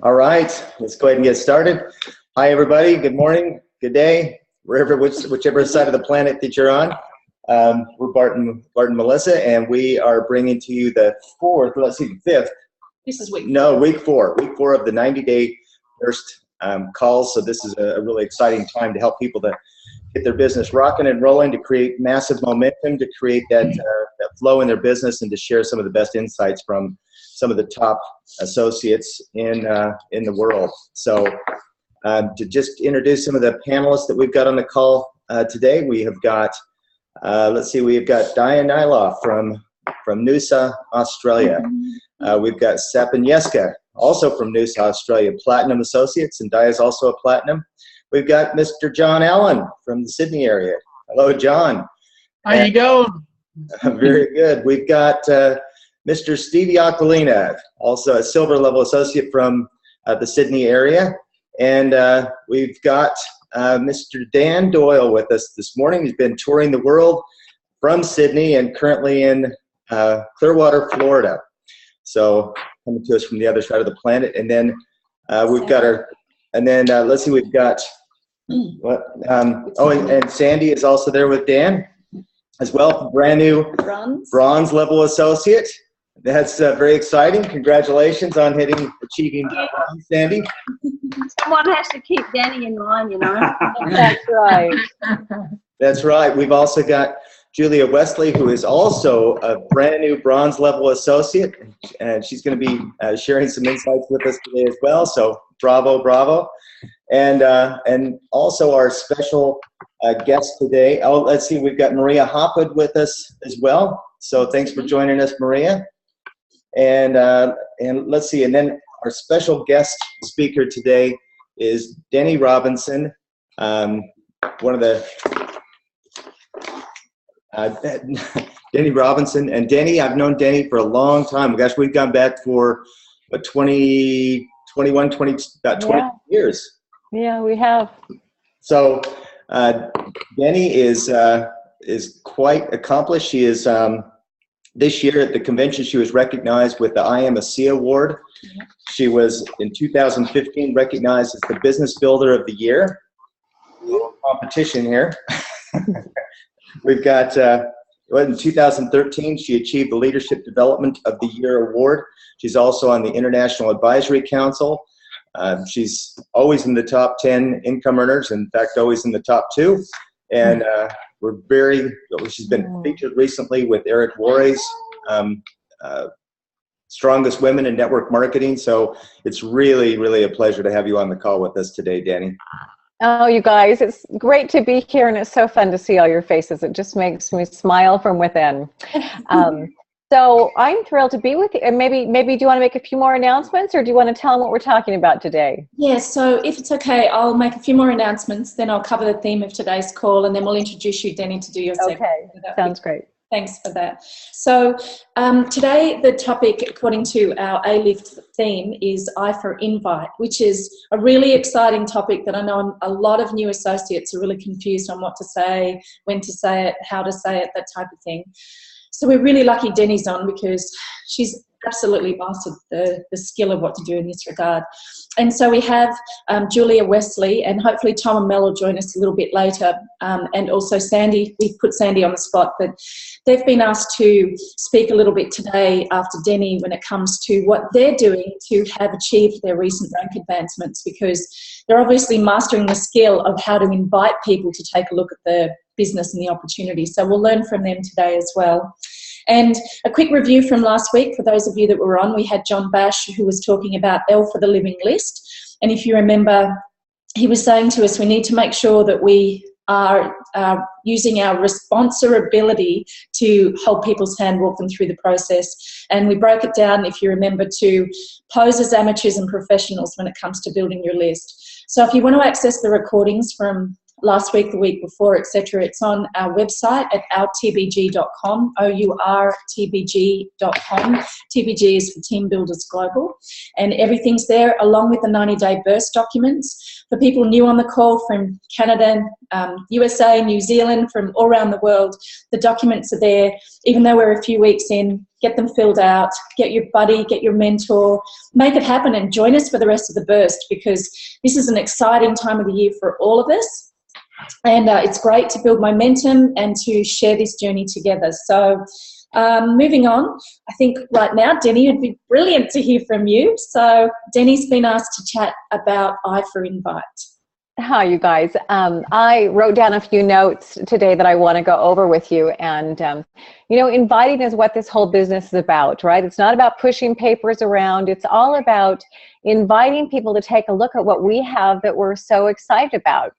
All right, let's go ahead and get started. Hi, everybody. Good morning, good day, whichever side of the planet that you're on. We're Bart and Melissa, and we are bringing to you the fifth. This is week. No, week four of the 90-day first calls. So this is a really exciting time to help people to get their business rocking and rolling, to create massive momentum, to create that flow in their business, and to share some of the best insights from some of the top associates in the world. So to just introduce some of the panelists that we've got on the call today, we have got, we've got Daja and Nylof from Noosa, Australia. We've got Sepp and Jesca, also from Noosa, Australia, Platinum Associates, and Daja is also a Platinum. We've got Mr. John Allen from the Sydney area. Hello, John. How you going? Very good. We've got Mr. Stevie Aqualina, also a silver level associate from the Sydney area. And we've got Mr. Doyle with us this morning. He's been touring the world from Sydney and currently in Clearwater, Florida. So coming to us from the other side of the planet. And then we've got our, and then we've got, and Sandy is also there with Dan as well, brand new bronze level associate. That's very exciting. Congratulations on achieving bronze, Sandy. Someone has to keep Deni in line, you know. That's right. That's right. We've also got Julia Westley, who is also a brand new bronze level associate, and she's going to be sharing some insights with us today as well. So bravo, bravo. And also our special guest today. Oh, let's see, we've got Maria Hopwood with us as well. So thanks for joining us, Maria. And let's see, and then our special guest speaker today is Deni Robinson, one of the Deni Robinson. And Deni, I've known Deni for a long time. Gosh, we've gone back for what, 20 years. Yeah, we have. So Deni is quite accomplished. She is this year at the convention, she was recognized with the ASEA Award. She was in 2015 recognized as the Business Builder of the Year. A little competition here. We've got in 2013 she achieved the Leadership Development of the Year Award. She's also on the International Advisory Council. She's always in the top 10 income earners, in fact, always in the top 2. And she's been featured recently with Eric Worre's Strongest Women in Network Marketing. So it's really, really a pleasure to have you on the call with us today, Deni. Oh, you guys, it's great to be here, and it's so fun to see all your faces. It just makes me smile from within. So I'm thrilled to be with you. And maybe do you want to make a few more announcements, or do you want to tell them what we're talking about today? Yes, so if it's okay, I'll make a few more announcements, then I'll cover the theme of today's call, and then we'll introduce you, Deni, to do your segment. Okay, sounds great. Thanks for that. So today the topic, according to our A-Lift theme, is I for Invite, which is a really exciting topic that I know a lot of new associates are really confused on what to say, when to say it, how to say it, that type of thing. So we're really lucky Deni's on, because she's absolutely mastered the skill of what to do in this regard. And so we have Julia Westley, and hopefully Tom and Mel will join us a little bit later, and also Sandy. We've put Sandy on the spot, but they've been asked to speak a little bit today after Deni when it comes to what they're doing to have achieved their recent rank advancements, because they're obviously mastering the skill of how to invite people to take a look at the business and the opportunity. So we'll learn from them today as well. And a quick review from last week, for those of you that were on, we had John Bash, who was talking about L for the Living List. And if you remember, he was saying to us, we need to make sure that we are using our responsibility to hold people's hand, walk them through the process. And we broke it down, if you remember, to pose as amateurs and professionals when it comes to building your list. So if you want to access the recordings from last week, the week before, etc., it's on our website at ourtbg.com, OURTBG.com. TBG is for Team Builders Global, and everything's there, along with the 90-day burst documents. For people new on the call from Canada, USA, New Zealand, from all around the world, the documents are there. Even though we're a few weeks in, get them filled out, get your buddy, get your mentor, make it happen, and join us for the rest of the burst, because this is an exciting time of the year for all of us. And it's great to build momentum and to share this journey together. So moving on, I think right now, Deni, it'd be brilliant to hear from you. So Deni's been asked to chat about I for Invite. Hi, you guys. I wrote down a few notes today that I want to go over with you. And, you know, inviting is what this whole business is about, right? It's not about pushing papers around. It's all about inviting people to take a look at what we have that we're so excited about.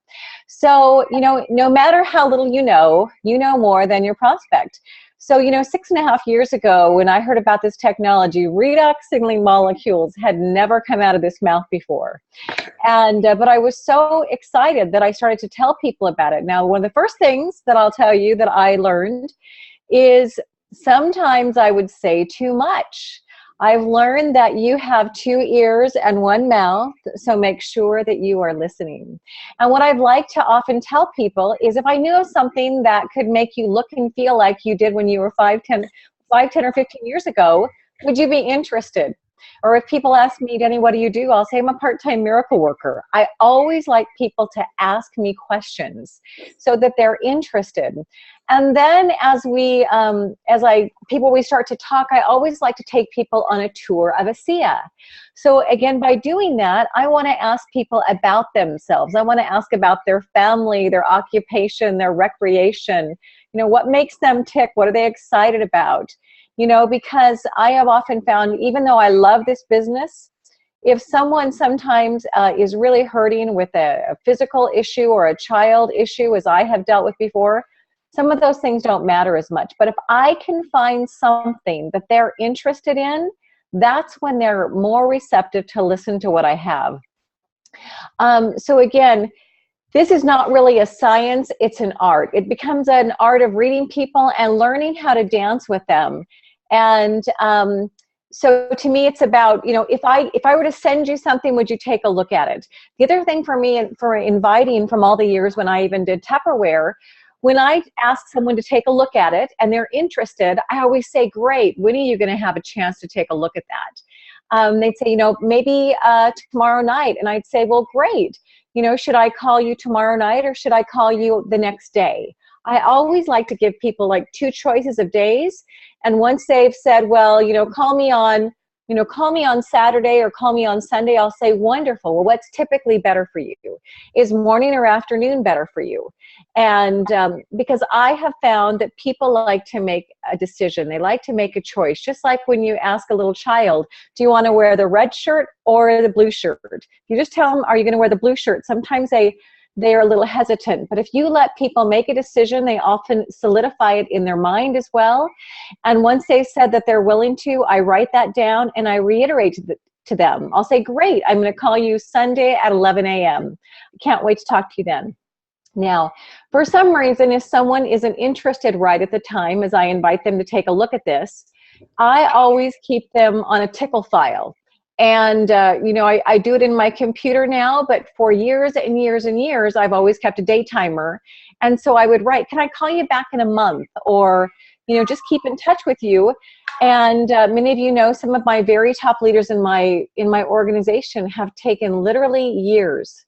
So, you know, no matter how little you know more than your prospect. So, you know, 6.5 years ago, when I heard about this technology, redox signaling molecules had never come out of this mouth before. And, but I was so excited that I started to tell people about it. Now, one of the first things that I'll tell you that I learned is sometimes I would say too much. I've learned that you have 2 ears and 1 mouth, so make sure that you are listening. And what I'd like to often tell people is, if I knew of something that could make you look and feel like you did when you were 5, 10 or 15 years ago, would you be interested? Or if people ask me, Deni, what do you do? I'll say I'm a part-time miracle worker. I always like people to ask me questions so that they're interested. And then as we start to talk, I always like to take people on a tour of ASEA. So again, by doing that, I want to ask people about themselves. I want to ask about their family, their occupation, their recreation. You know, what makes them tick? What are they excited about? You know, because I have often found, even though I love this business, if someone sometimes is really hurting with a physical issue or a child issue, as I have dealt with before, some of those things don't matter as much. But if I can find something that they're interested in, that's when they're more receptive to listen to what I have. So again, this is not really a science, it's an art. It becomes an art of reading people and learning how to dance with them. And so to me, it's about, you know, if I were to send you something, would you take a look at it? The other thing for me, for inviting from all the years when I even did Tupperware, when I ask someone to take a look at it and they're interested, I always say, great, when are you going to have a chance to take a look at that? They'd say, you know, maybe tomorrow night. And I'd say, well, great. You know, should I call you tomorrow night or should I call you the next day? I always like to give people like 2 choices of days. And once they've said, well, you know, call me on Saturday or call me on Sunday, I'll say, wonderful. Well, what's typically better for you? Is morning or afternoon better for you? And because I have found that people like to make a decision. They like to make a choice. Just like when you ask a little child, do you want to wear the red shirt or the blue shirt? You just tell them, are you going to wear the blue shirt? Sometimes they are a little hesitant, but if you let people make a decision, they often solidify it in their mind as well. And once they've said that they're willing to, I write that down and I reiterate to them. I'll say, great, I'm going to call you Sunday at 11 a.m. Can't wait to talk to you then. Now, for some reason, if someone isn't interested right at the time, as I invite them to take a look at this, I always keep them on a tickle file. And, you know, I do it in my computer now, but for years and years and years, I've always kept a day timer. And so I would write, can I call you back in a month? Or, you know, just keep in touch with you. And many of you know, some of my very top leaders in my organization have taken literally years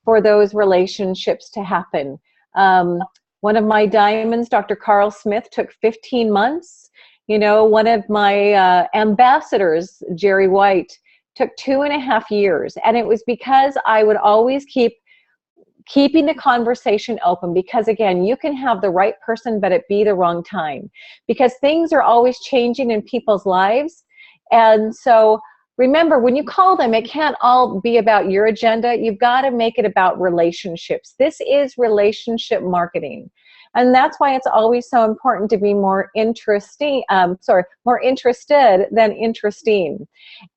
for those relationships to happen. One of my diamonds, Dr. Carl Smith, took 15 months. You know, one of my ambassadors, Jerry White, took 2.5 years. And it was because I would always keeping the conversation open, because again, you can have the right person, but it be the wrong time, because things are always changing in people's lives. And so remember, when you call them, it can't all be about your agenda. You've got to make it about relationships. This is relationship marketing. And that's why it's always so important to be more interested than interesting.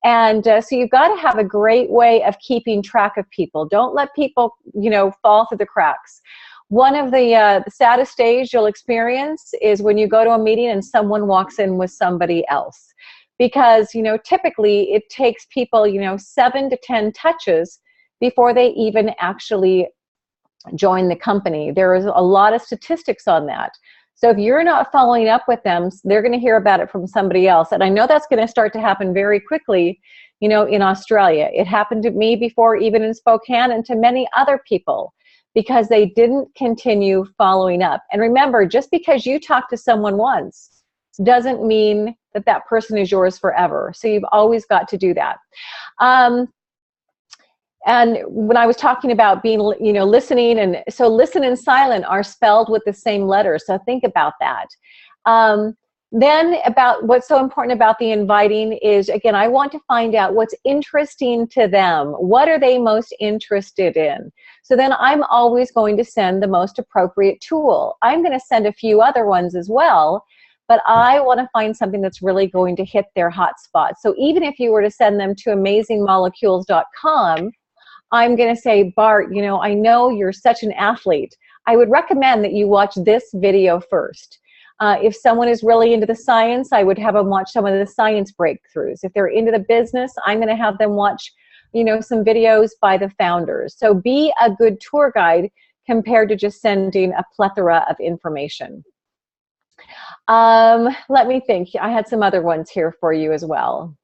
And so you've got to have a great way of keeping track of people. Don't let people, you know, fall through the cracks. One of the saddest days you'll experience is when you go to a meeting and someone walks in with somebody else. Because, you know, typically it takes people, you know, 7 to 10 touches before they even actually join the company. There is a lot of statistics on that. So if you're not following up with them, they're going to hear about it from somebody else. And I know that's going to start to happen very quickly, you know, in Australia. It happened to me before, even in Spokane, and to many other people, because they didn't continue following up. And remember, just because you talk to someone once doesn't mean that that person is yours forever. So you've always got to do that. And when I was talking about being, you know, listening, and so listen and silent are spelled with the same letter. So think about that. Then about what's so important about the inviting is, again, I want to find out what's interesting to them. What are they most interested in? So then I'm always going to send the most appropriate tool. I'm going to send a few other ones as well, but I want to find something that's really going to hit their hot spot. So even if you were to send them to amazingmolecules.com, I'm going to say, Bart, you know, I know you're such an athlete. I would recommend that you watch this video first. If someone is really into the science, I would have them watch some of the science breakthroughs. If they're into the business, I'm going to have them watch, you know, some videos by the founders. So be a good tour guide compared to just sending a plethora of information. Let me think. I had some other ones here for you as well.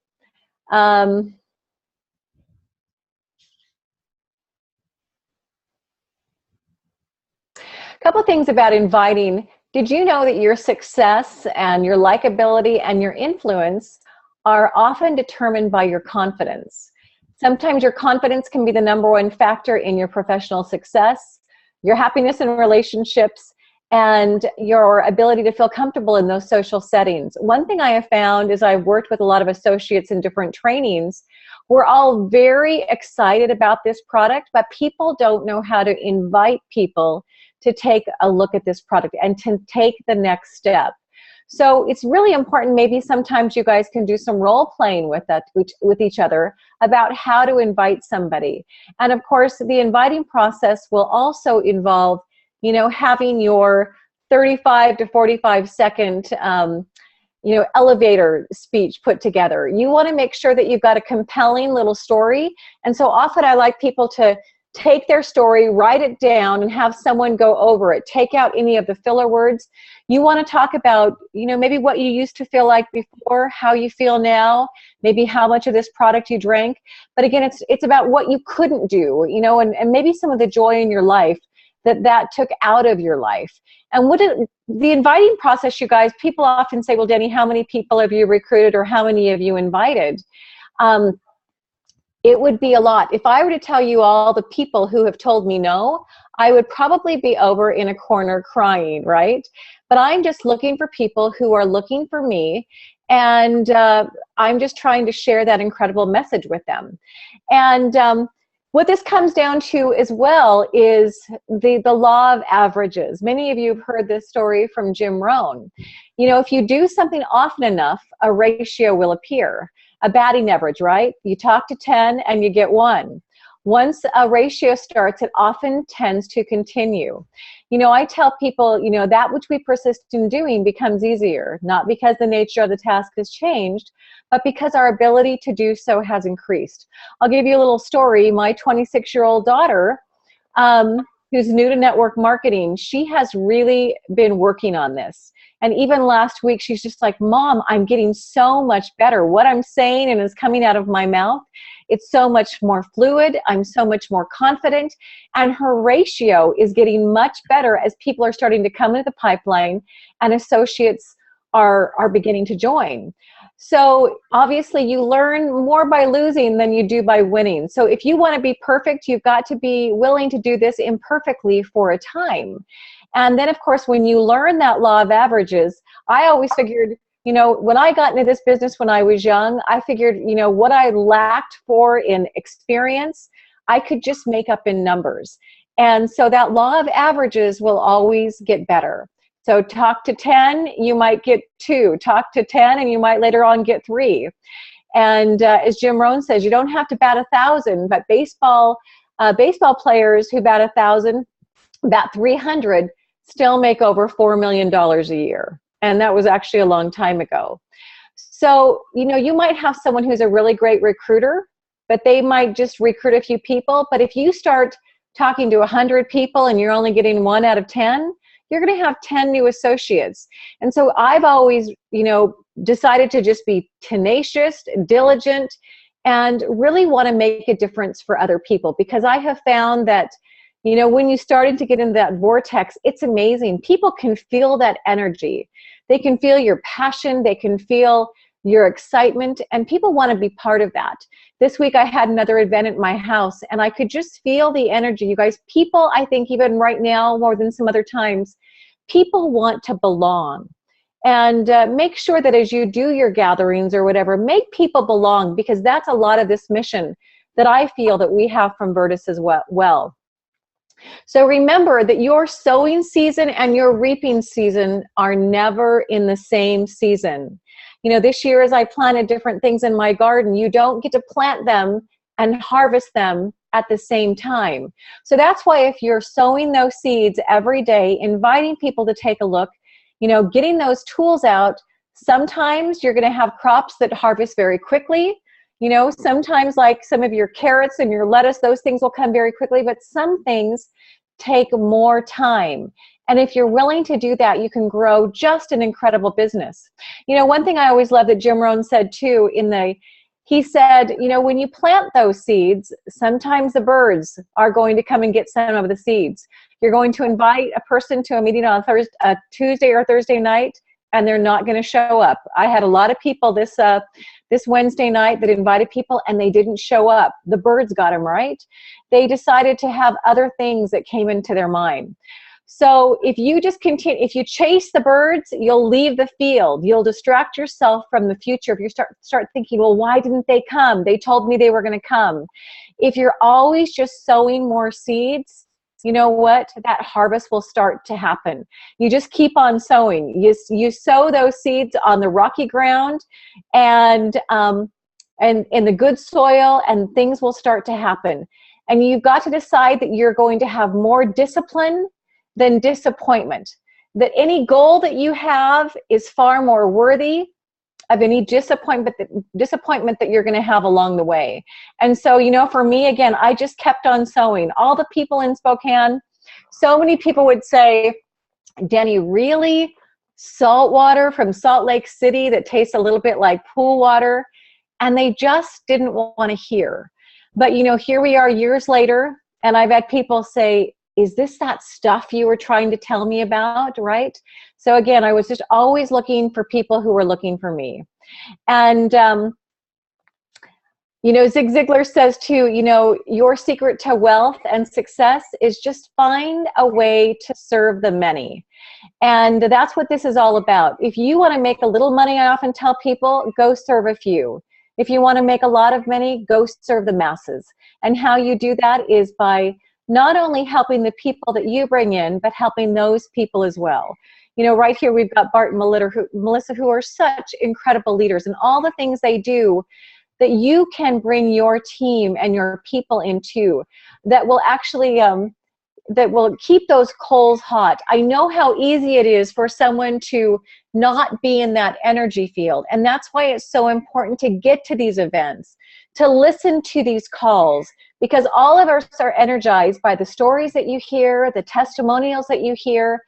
Couple of things about inviting. Did you know that your success and your likability and your influence are often determined by your confidence? Sometimes your confidence can be the #1 factor in your professional success, your happiness in relationships, and your ability to feel comfortable in those social settings. One thing I have found is I've worked with a lot of associates in different trainings. We're all very excited about this product, but people don't know how to invite people to take a look at this product and to take the next step. So it's really important. Maybe sometimes you guys can do some role playing with that, with each other, about how to invite somebody. And of course, the inviting process will also involve, you know, having your 35 to 45 second you know, elevator speech put together. You want to make sure that you've got a compelling little story. And so often I like people to take their story, write it down, and have someone go over it. Take out any of the filler words. You want to talk about, you know, maybe what you used to feel like before, how you feel now, maybe how much of this product you drank. But again, it's about what you couldn't do, you know, and maybe some of the joy in your life that took out of your life. And the inviting process, you guys, people often say, well, Deni, how many people have you recruited, or how many have you invited? It would be a lot. If I were to tell you all the people who have told me no, I would probably be over in a corner crying, right? But I'm just looking for people who are looking for me, and I'm just trying to share that incredible message with them. And what this comes down to as well is the law of averages. Many of you have heard this story from Jim Rohn. You know, if you do something often enough, a ratio will appear. A batting average, right? You talk to 10 and you get 1. Once a ratio starts, it often tends to continue. You know, I tell people, you know, that which we persist in doing becomes easier, not because the nature of the task has changed, but because our ability to do so has increased. I'll give you a little story. My 26-year-old daughter, who's new to network marketing, she has really been working on this. And even last week, she's just like, Mom, I'm getting so much better. What I'm saying and is coming out of my mouth, it's so much more fluid. I'm so much more confident. And her ratio is getting much better as people are starting to come into the pipeline and associates are beginning to join. So obviously you learn more by losing than you do by winning. So if you want to be perfect, you've got to be willing to do this imperfectly for a time. And then of course, when you learn that law of averages, I always figured, you know, when I got into this business when I was young, I figured, you know, what I lacked for in experience, I could just make up in numbers. And so that law of averages will always get better. So talk to 10, you might get 2. Talk to 10, and you might later on get 3. And as Jim Rohn says, you don't have to bat 1,000, but baseball players who bat 1,000, bat 300, still make over $4 million a year. And that was actually a long time ago. So, you know, you might have someone who's a really great recruiter, but they might just recruit a few people. But if you start talking to 100 people and you're only getting 1 out of 10, you're going to have 10 new associates. And so I've always, decided to just be tenacious, diligent, and really want to make a difference for other people, because I have found that, when you started to get into that vortex, it's amazing. People can feel that energy. They can feel your passion. They can feel your excitement, and people want to be part of that. This week I had another event at my house, and I could just feel the energy. You guys, people, I think even right now more than some other times, people want to belong. And make sure that as you do your gatherings or whatever, make people belong, because that's a lot of this mission that I feel that we have from Virtus as well. So remember that your sowing season and your reaping season are never in the same season. This year as I planted different things in my garden, you don't get to plant them and harvest them at the same time. So that's why if you're sowing those seeds every day, inviting people to take a look, getting those tools out, sometimes you're going to have crops that harvest very quickly. Sometimes like some of your carrots and your lettuce, those things will come very quickly, but some things take more time. And if you're willing to do that, you can grow just an incredible business. One thing I always love that Jim Rohn said too, he said, when you plant those seeds, sometimes the birds are going to come and get some of the seeds. You're going to invite a person to a meeting on Tuesday or Thursday night, and they're not going to show up. I had a lot of people this Wednesday night that invited people, and they didn't show up. The birds got them, right? They decided to have other things that came into their mind. So if you just continue, if you chase the birds, you'll leave the field. You'll distract yourself from the future. If you start thinking, well, why didn't they come? They told me they were going to come. If you're always just sowing more seeds, you know what? That harvest will start to happen. You just keep on sowing. You sow those seeds on the rocky ground and in the good soil, and things will start to happen. And you've got to decide that you're going to have more discipline than disappointment. That any goal that you have is far more worthy of any disappointment that you're going to have along the way. And so, for me, again, I just kept on sowing. All the people in Spokane, so many people would say, Deni, really? Salt water from Salt Lake City that tastes a little bit like pool water? And they just didn't want to hear. But, here we are years later, and I've had people say, is this that stuff you were trying to tell me about, right? So again, I was just always looking for people who were looking for me. And, Zig Ziglar says too, your secret to wealth and success is just find a way to serve the many. And that's what this is all about. If you want to make a little money, I often tell people, go serve a few. If you want to make a lot of money, go serve the masses. And how you do that is by not only helping the people that you bring in, but helping those people as well. Right here we've got Bart and Melissa, who are such incredible leaders, and all the things they do that you can bring your team and your people into that will actually, that will keep those coals hot. I know how easy it is for someone to not be in that energy field. And that's why it's so important to get to these events, to listen to these calls, because all of us are energized by the stories that you hear, the testimonials that you hear.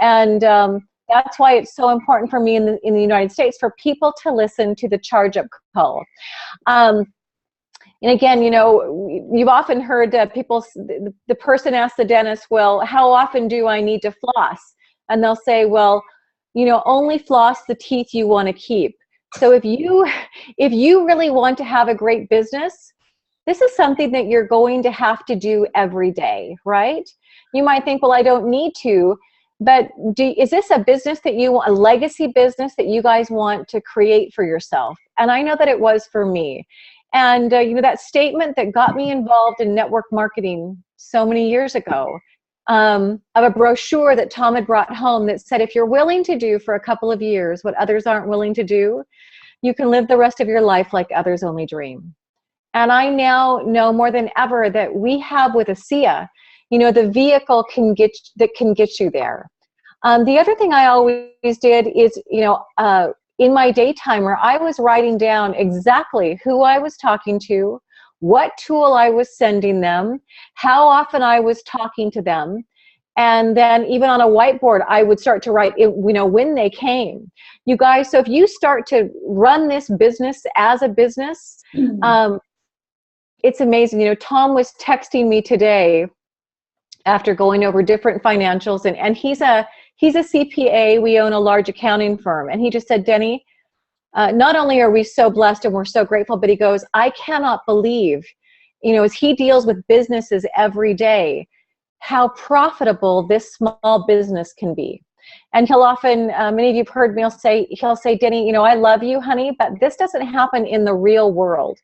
And that's why it's so important for me in the United States for people to listen to the charge up call. And again, you've often heard people, the person asks the dentist, well, how often do I need to floss? And they'll say, well, only floss the teeth you want to keep. So if you really want to have a great business, this is something that you're going to have to do every day, right? You might think, well, I don't need to, but is this a business that you want, a legacy business that you guys want to create for yourself? And I know that it was for me. And that statement that got me involved in network marketing so many years ago, of a brochure that Tom had brought home that said, if you're willing to do for a couple of years what others aren't willing to do, you can live the rest of your life like others only dream. And I now know more than ever that we have with ASEA, the vehicle can get you there. The other thing I always did is, in my daytimer, I was writing down exactly who I was talking to, what tool I was sending them, how often I was talking to them. And then even on a whiteboard, I would start to write, when they came. You guys, so if you start to run this business as a business, it's amazing. Tom was texting me today after going over different financials, and he's a CPA. We own a large accounting firm, and he just said, Deni, not only are we so blessed and we're so grateful, but he goes, I cannot believe, as he deals with businesses every day, how profitable this small business can be. And he'll often, many of you have heard me, he'll say, Deni, I love you, honey, but this doesn't happen in the real world,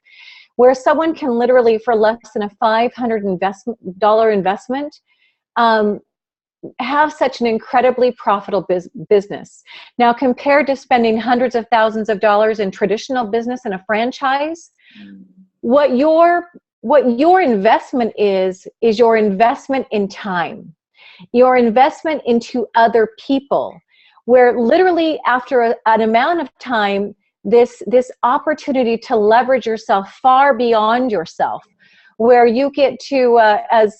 where someone can literally, for less than a $500 investment, have such an incredibly profitable business. Now, compared to spending hundreds of thousands of dollars in traditional business and a franchise, what your investment is your investment in time, your investment into other people, where literally after an amount of time, this opportunity to leverage yourself far beyond yourself, where you get to, as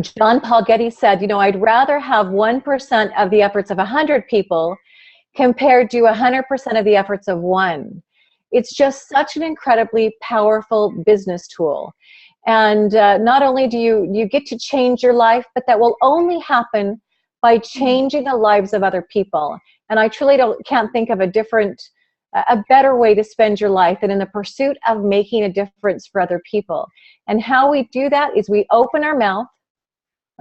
John Paul Getty said, I'd rather have 1% of the efforts of 100 people compared to 100% of the efforts of one. It's just such an incredibly powerful business tool. And not only do you get to change your life, but that will only happen by changing the lives of other people. And I truly can't think of a better way to spend your life than in the pursuit of making a difference for other people. And how we do that is we open our mouth,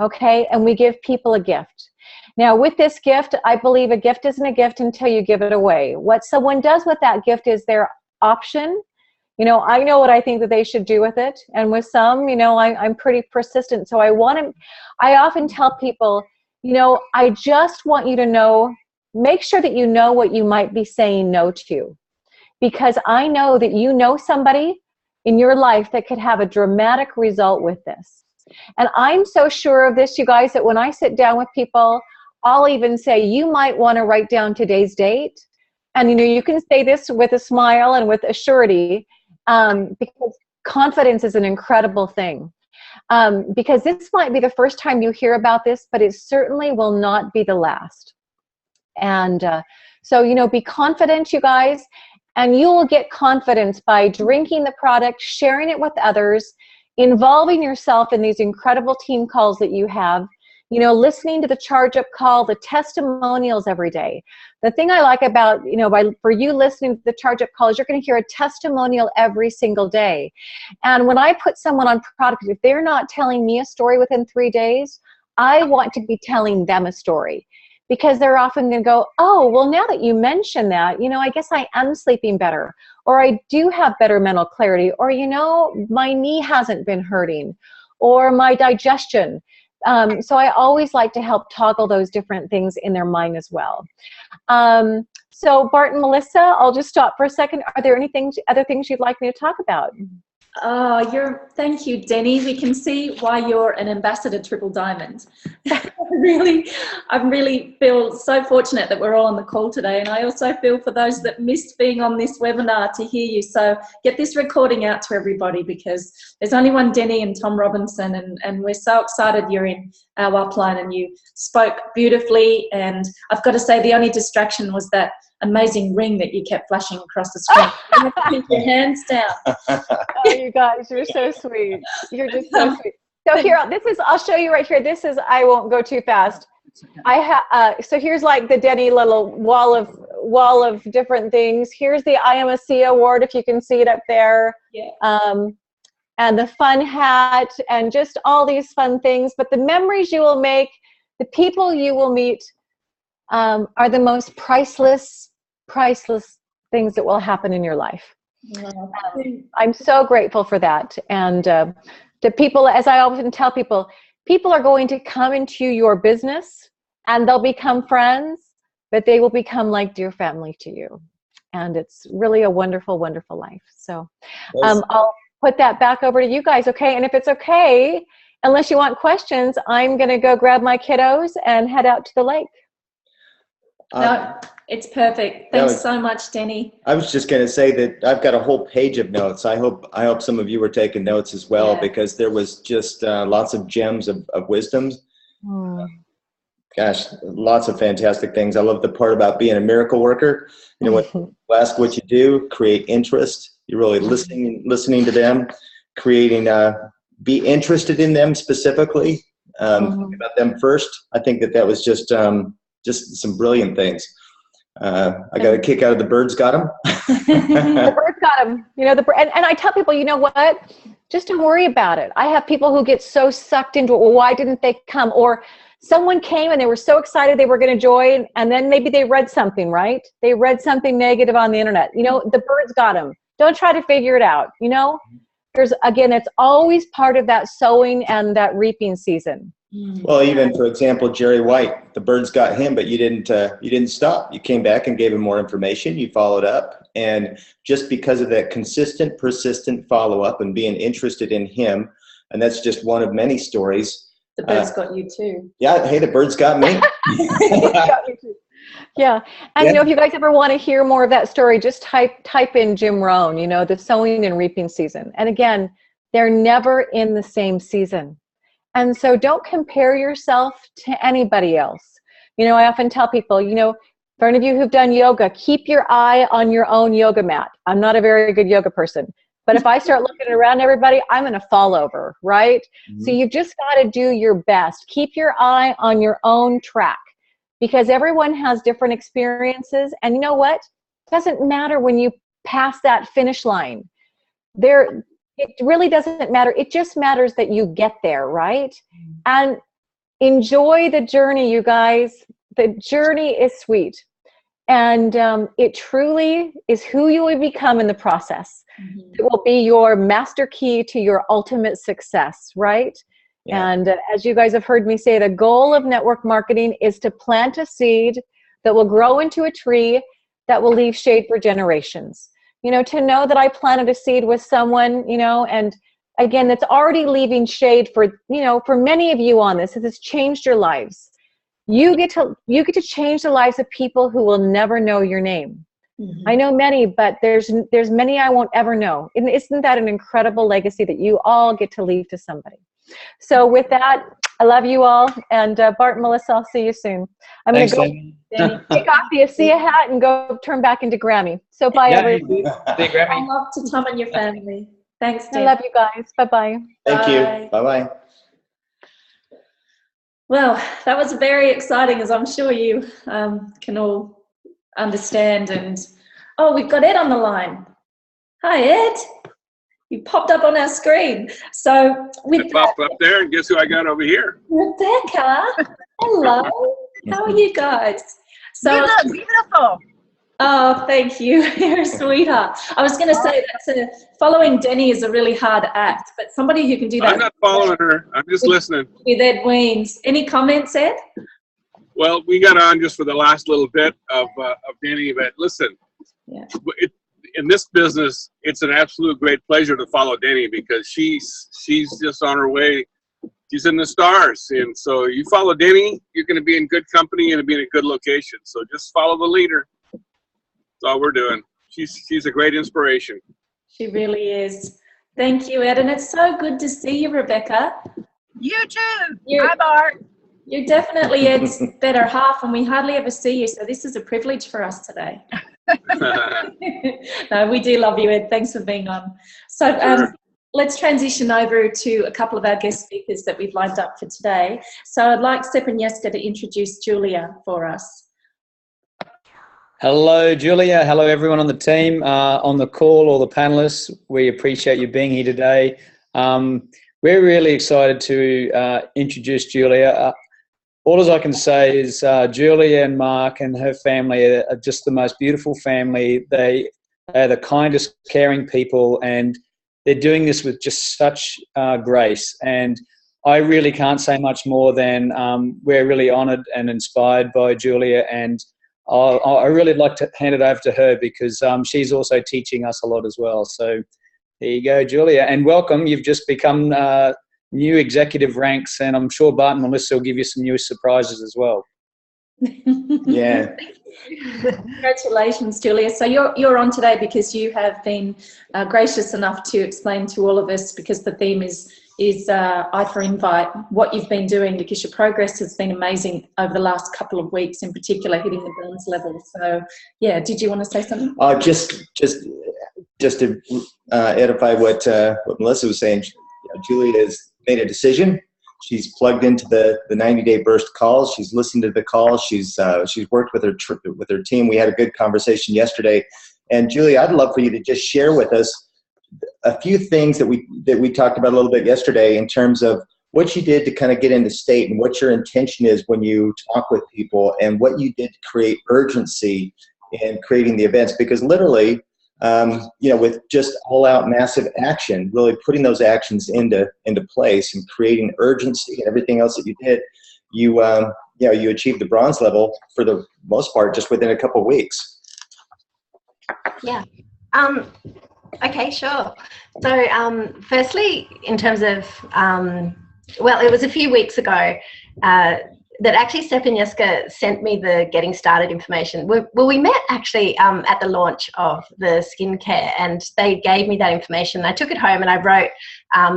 okay, and we give people a gift. Now, with this gift, I believe a gift isn't a gift until you give it away. What someone does with that gift is their option. I know what I think that they should do with it. And with some, I'm pretty persistent. So I often tell people, I just want you to know, make sure that you know what you might be saying no to. Because I know that somebody in your life that could have a dramatic result with this. And I'm so sure of this, you guys, that when I sit down with people, I'll even say, you might want to write down today's date. And, you can say this with a smile and with a surety, because confidence is an incredible thing. Because this might be the first time you hear about this, but it certainly will not be the last. And so, be confident, you guys, and you will get confidence by drinking the product, sharing it with others, involving yourself in these incredible team calls that you have, listening to the charge up call, the testimonials every day. The thing I like about, for you listening to the charge up call is you're going to hear a testimonial every single day. And when I put someone on product, if they're not telling me a story within 3 days, I want to be telling them a story. Because they're often going to go, oh, well, now that you mention that, I guess I am sleeping better, or I do have better mental clarity, or, my knee hasn't been hurting, or my digestion. So I always like to help toggle those different things in their mind as well. So Bart and Melissa, I'll just stop for a second. Are there other things you'd like me to talk about? Thank you, Deni. We can see why you're an ambassador Triple Diamond. I really feel so fortunate that we're all on the call today, and I also feel for those that missed being on this webinar to hear you. So get this recording out to everybody, because there's only one Deni and Tom Robinson, and we're so excited you're in our upline, and you spoke beautifully. And I've got to say, the only distraction was that amazing ring that you kept flashing across the screen. You have to keep your hands down. Oh, you guys, you're so sweet. You're just so sweet. So here, I'll show you right here. I won't go too fast. So here's like the Deni little wall of different things. Here's the I Am ASEA award, if you can see it up there. Yeah. And the fun hat, and just all these fun things. But the memories you will make, the people you will meet, are the most priceless things that will happen in your life. I'm so grateful for that. And the people, as I often tell people are going to come into your business and they'll become friends, but they will become like dear family to you. And it's really a wonderful, wonderful life. So I'll put that back over to you guys, okay? And if it's okay, unless you want questions, I'm going to go grab my kiddos and head out to the lake. No, it's perfect. Thanks so much, Deni. I was just going to say that I've got a whole page of notes. I hope some of you were taking notes as well, because there was just lots of gems of wisdoms. Gosh, lots of fantastic things. I love the part about being a miracle worker. You know, when you ask what you do, create interest. You're really listening to them, creating, be interested in them specifically, think about them first. I think that was just some brilliant things. I got a kick out of the birds got them. The birds got them. You know, and I tell people, you know what? Just don't worry about it. I have people who get so sucked into it. Well, why didn't they come? Or someone came and they were so excited they were going to join, and then maybe they read something, right? They read something negative on the internet. You know, the birds got them. Don't try to figure it out. You know, again, it's always part of that sowing and that reaping season. Well, even for example, Jerry White, the birds got him, but you didn't stop. You came back and gave him more information. You followed up, and just because of that consistent, persistent follow up and being interested in him, and that's just one of many stories. The birds got you too. Yeah, hey, the birds got me. Got me too. Yeah, and you know, if you guys ever want to hear more of that story, just type in Jim Rohn. You know, the sowing and reaping season. And again, they're never in the same season. And so don't compare yourself to anybody else. You know, I often tell people, you know, for any of you who've done yoga, keep your eye on your own yoga mat. I'm not a very good yoga person, but if I start looking around everybody, I'm going to fall over, right? So you've just got to do your best. Keep your eye on your own track, because everyone has different experiences. And you know what? It doesn't matter when you pass that finish line. It really doesn't matter. It just matters that you get there, right? And enjoy the journey, you guys. The journey is sweet. And it truly is who you will become in the process. It will be your master key to your ultimate success, right? Yeah. And as you guys have heard me say, the goal of network marketing is to plant a seed that will grow into a tree that will leave shade for generations. You know, to know that I planted a seed with someone, you know, and again, that's already leaving shade for, you know, for many of you on this, it has changed your lives. You get to change the lives of people who will never know your name. I know many, but there's many I won't ever know. And isn't that an incredible legacy that you all get to leave to somebody? So with that, I love you all. And Bart and Melissa, I'll see you soon. I'm going to go take off the ASEA hat and go turn back into Grammy. So bye, everybody. I love to Tom and your family. Thanks, Dave. I love you guys. Bye-bye. Thank you. Bye-bye. Well, that was very exciting, as I'm sure you can all understand. And oh, we've got Ed on the line. Hi, Ed. You popped up on our screen. So with I popped up there, and guess who I got over here? Rebecca. Hello. How are you guys? So you look beautiful. Oh, thank you. You're a sweetheart. I was going to say that following Deni is a really hard act, but somebody who can do that. I'm not following her. I'm just listening. With Ed Wiens. Any comments, Ed? Well, we got on just for the last little bit of Deni, but listen, in this business, it's an absolute great pleasure to follow Deni, because she's just on her way. She's in the stars. And so you follow Deni, you're going to be in good company and be in a good location. So just follow the leader. That's all we're doing. She's a great inspiration. She really is. Thank you, Ed. And it's so good to see you, Rebecca. You too. Hi, Bart. You're definitely Ed's better half, and we hardly ever see you, so this is a privilege for us today. No, we do love you, Ed. Thanks for being on. So let's transition over to a couple of our guest speakers that we've lined up for today. So I'd like Sepp and Jesca to introduce Julia for us. Hello, Julia. Hello, everyone on the team, on the call, all the panelists. We appreciate you being here today. We're really excited to introduce Julia. All I can say is Julia and Mark and her family are just the most beautiful family. They are the kindest, caring people, and they're doing this with just such grace. And I really can't say much more than we're really honoured and inspired by Julia, and I really like to hand it over to her, because she's also teaching us a lot as well. So there you go, Julia, and welcome. You've just become new executive ranks, and I'm sure Bart and Melissa will give you some new surprises as well. Yeah. Congratulations, Julia. So you're on today because you have been gracious enough to explain to all of us, because the theme is I for Invite, what you've been doing, because your progress has been amazing over the last couple of weeks, in particular hitting the bronze level. So yeah, did you want to say something? Just to edify what Melissa was saying, Julia has made a decision. She's plugged into the 90-day burst calls. She's listened to the calls. She's worked with her team. We had a good conversation yesterday. And Julia, I'd love for you to just share with us a few things that we talked about a little bit yesterday in terms of what you did to kind of get into state and what your intention is when you talk with people, and what you did to create urgency in creating the events. Because literally, with just all-out massive action, really putting those actions into place and creating urgency and everything else that you did, you achieved the bronze level for the most part just within a couple of weeks. Yeah. Okay, sure. So firstly, in terms of, well, it was a few weeks ago that actually Sepp and Jesca sent me the getting started information. Well, we met actually at the launch of the skincare, and they gave me that information. I took it home and I wrote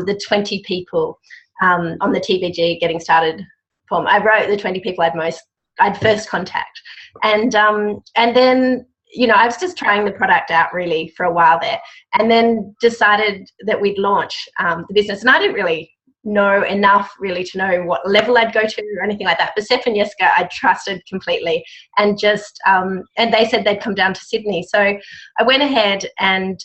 the 20 people on the TBG getting started form. I wrote the 20 people I'd first contact, and then, I was just trying the product out really for a while there, and then decided that we'd launch the business. And I didn't really know enough really to know what level I'd go to or anything like that. But Sepp and Jesca I trusted completely, and just and they said they'd come down to Sydney. So I went ahead and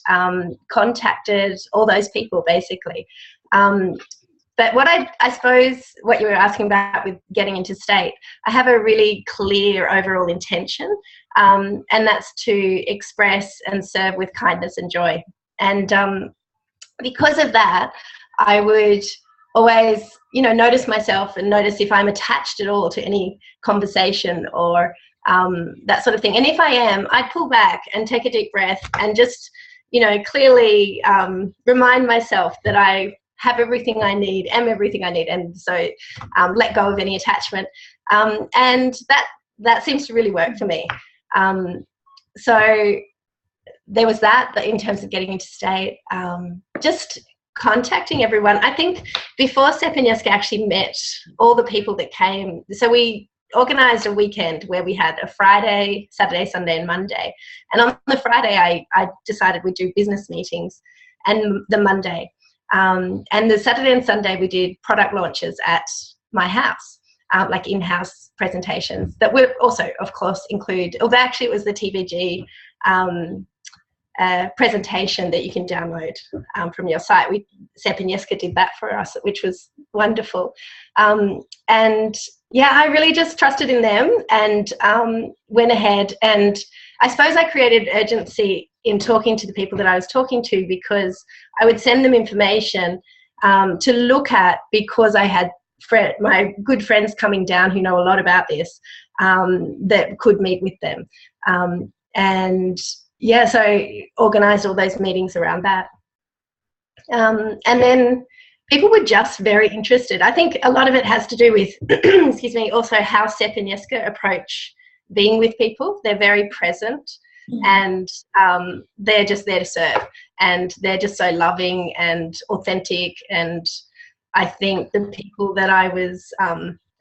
contacted all those people basically. But what I suppose what you were asking about with getting into state, I have a really clear overall intention, and that's to express and serve with kindness and joy. And because of that, I would always, notice myself and notice if I'm attached at all to any conversation or that sort of thing. And if I am, I'd pull back and take a deep breath and just, clearly remind myself that I have everything I need, am everything I need, and so let go of any attachment. And that seems to really work for me. So there was that, but in terms of getting into state, just contacting everyone. I think before Sepp and Jesca actually met all the people that came, so we organised a weekend where we had a Friday, Saturday, Sunday and Monday. And on the Friday, I decided we'd do business meetings, and the Monday. And the Saturday and Sunday we did product launches at my house, like in-house presentations that would also, of course, include, although actually it was the TBG presentation that you can download from your site. Sepp and Jesca did that for us, which was wonderful. And yeah, I really just trusted in them and went ahead, and I suppose I created urgency in talking to the people that I was talking to, because I would send them information to look at, because I had my good friends coming down who know a lot about this that could meet with them. And yeah, so organised all those meetings around that. And then people were just very interested. I think a lot of it has to do with, excuse me, also how Sepp and Jesca approach being with people. They're very present, and they're just there to serve, and they're just so loving and authentic. And I think the people that I was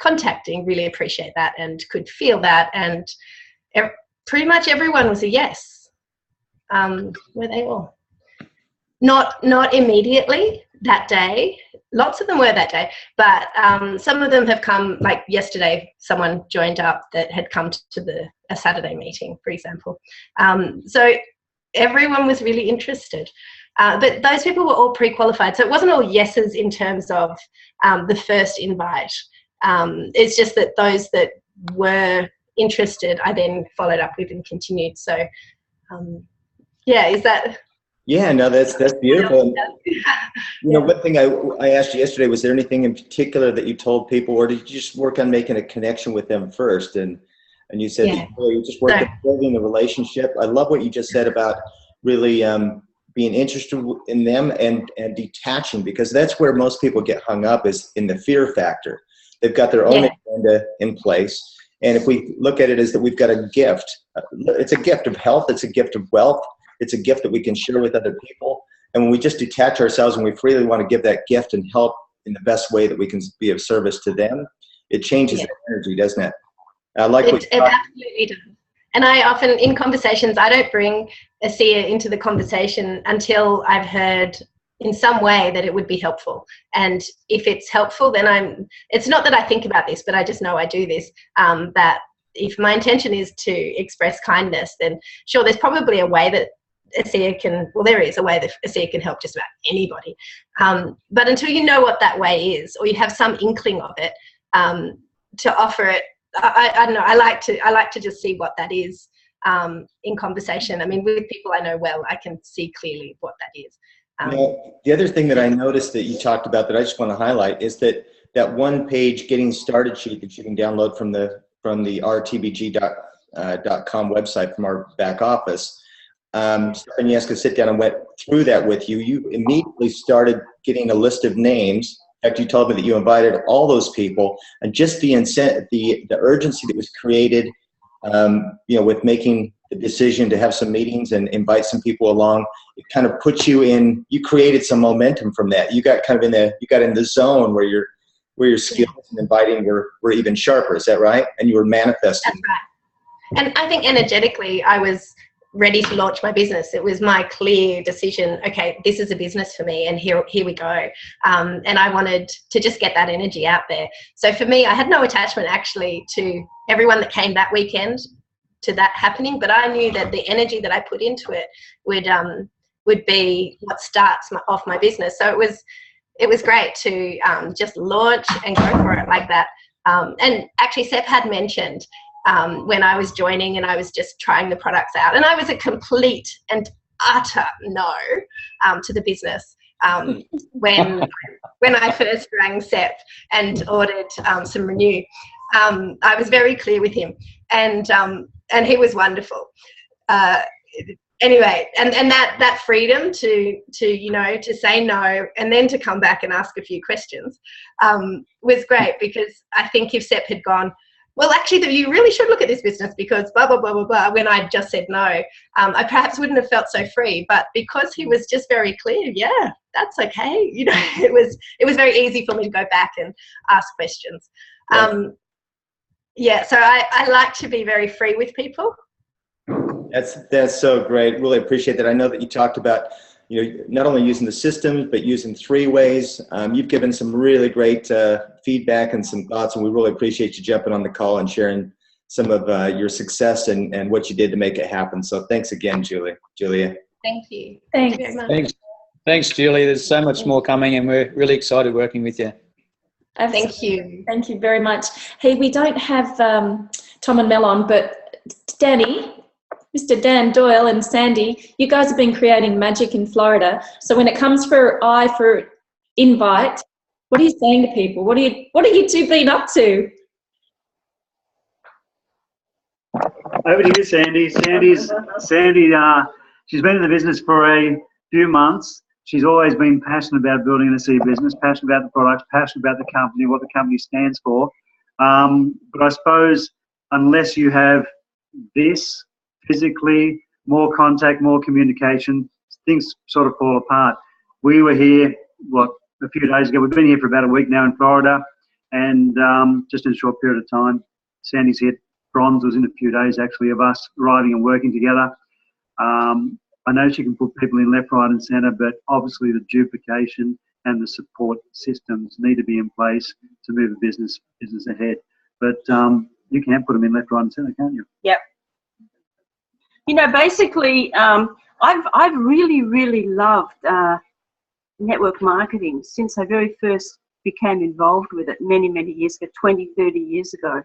contacting really appreciate that and could feel that, and pretty much everyone was a yes. Were they all? Not immediately that day. Lots of them were that day, but some of them have come, like yesterday, someone joined up that had come to a Saturday meeting, for example. So everyone was really interested. But those people were all pre-qualified, so it wasn't all yeses in terms of the first invite. It's just that those that were interested, I then followed up with and continued. So yeah, is that... Yeah, no, that's beautiful. One thing I asked you yesterday, was there anything in particular that you told people, or did you just work on making a connection with them first? And you said that you just worked on building the relationship. I love what you just said about really being interested in them and detaching, because that's where most people get hung up, is in the fear factor. They've got their own agenda in place, And if we look at it as that we've got a gift, it's a gift of health, it's a gift of wealth, it's a gift that we can share with other people. And when we just detach ourselves and we freely want to give that gift and help in the best way that we can be of service to them, it changes the energy, doesn't it? I like it absolutely does. And I often, in conversations, I don't bring ASEA into the conversation until I've heard in some way that it would be helpful. And if it's helpful, then it's not that I think about this, but I just know I do this, that if my intention is to express kindness, then sure, there's probably a way that ASEA can, well, there is a way that ASEA can help just about anybody. But until you know what that way is, or you have some inkling of it, to offer it, I don't know, I like to just see what that is in conversation. I mean, with people I know well, I can see clearly what that is. The other thing that I noticed that you talked about that I just want to highlight is that one-page getting started sheet that you can download from the rtbg.com website from our back office. Sepp and Jesca sit down and went through that with you. You immediately started getting a list of names. In fact, you told me that you invited all those people, and just the urgency that was created, with making the decision to have some meetings and invite some people along, it kind of put you in. You created some momentum from that. You got kind of in the zone where your skills and inviting were even sharper. Is that right? And you were manifesting. That's right. And I think energetically, I was ready to launch my business. It was my clear decision, okay, this is a business for me, and here we go. And I wanted to just get that energy out there. So for me, I had no attachment actually to everyone that came that weekend to that happening, but I knew that the energy that I put into it would be what starts off my business. So it was great to just launch and go for it like that. And actually Sepp had mentioned when I was joining and I was just trying the products out, and I was a complete and utter no to the business when I first rang Sepp and ordered some Renew. I was very clear with him, and he was wonderful. Anyway, and that freedom to say no and then to come back and ask a few questions was great, because I think if Sepp had gone, well, actually, you really should look at this business because blah, blah, blah, blah, blah, when I just said no, I perhaps wouldn't have felt so free. But because he was just very clear, yeah, that's okay. It was very easy for me to go back and ask questions. So I like to be very free with people. That's so great. Really appreciate that. I know that you talked about, not only using the systems, but using 3 ways. You've given some really great feedback and some thoughts, and we really appreciate you jumping on the call and sharing some of your success and what you did to make it happen. So thanks again, Julia. Thank you. Thanks. Thank you very much. Thanks, Julie. There's so much more coming, and we're really excited working with you. Absolutely. Thank you. Thank you very much. Hey, we don't have Tom and Mel on, but Deni, Mr. Dan Doyle and Sandy, you guys have been creating magic in Florida. So when it comes for invite, what are you saying to people? What are you two been up to? Over to you, Sandy. Sandy, she's been in the business for a few months. She's always been passionate about building an ASEA business, passionate about the products, passionate about the company, what the company stands for. But I suppose unless you have this physically, more contact, more communication, things sort of fall apart. We were here, a few days ago. We've been here for about a week now in Florida, and just in a short period of time, Sandy's hit bronze. Was in a few days actually of us riding and working together. I know she can put people in left, right and centre, but obviously the duplication and the support systems need to be in place to move a business ahead. But you can't put them in left, right and centre, can't you? Yep. Basically, I've really loved network marketing since I very first became involved with it many years ago, 20, 30 years ago.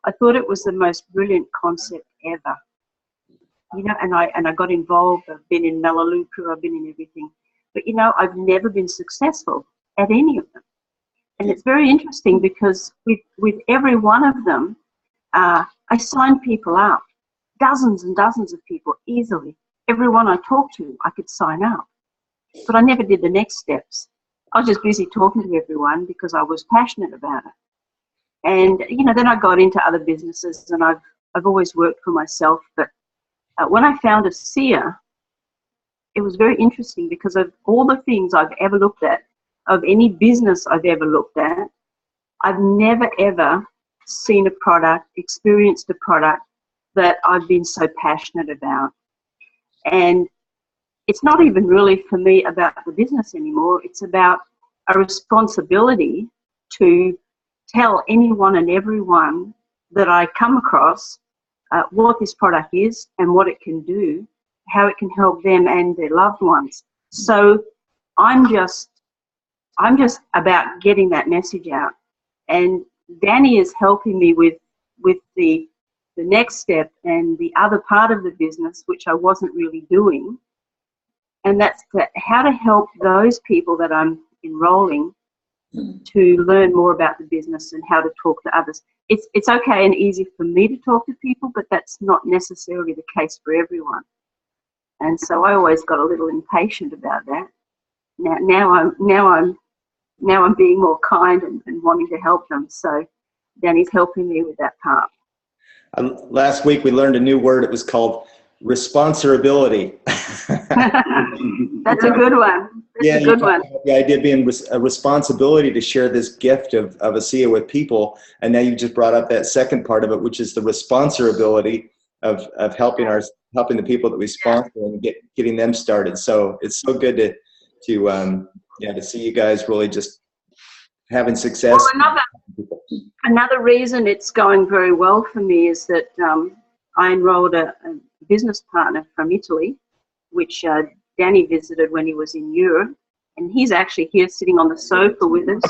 I thought it was the most brilliant concept ever. And I got involved. I've been in Melaleuca, I've been in everything. But, I've never been successful at any of them. And it's very interesting because with every one of them, I signed people up. Dozens and dozens of people easily. Everyone I talked to, I could sign up. But I never did the next steps. I was just busy talking to everyone because I was passionate about it. And, you know, then I got into other businesses, and I've always worked for myself. But when I found ASEA, it was very interesting because of all the things I've ever looked at, of any business I've ever looked at, I've never, ever seen a product, experienced a product that I've been so passionate about. And it's not even really for me about the business anymore. It's about a responsibility to tell anyone and everyone that I come across what this product is and what it can do, how it can help them and their loved ones. So I'm just about getting that message out. And Deni is helping me with the next step and the other part of the business, which I wasn't really doing. And that's how to help those people that I'm enrolling to learn more about the business and how to talk to others. It's okay and easy for me to talk to people, but that's not necessarily the case for everyone. And so I always got a little impatient about that. Now I'm being more kind and wanting to help them. So Deni's helping me with that part. Last week we learned a new word. It was called responsibility. That's a good one. That's a good one. The idea being a responsibility to share this gift of ASEA with people, and now you just brought up that second part of it, which is the responsibility of helping the people that we sponsor and getting them started. So it's so good to see you guys really just having success. Well, another reason it's going very well for me is that I enrolled a business partner from Italy, which Deni visited when he was in Europe, and he's actually here sitting on the sofa with us.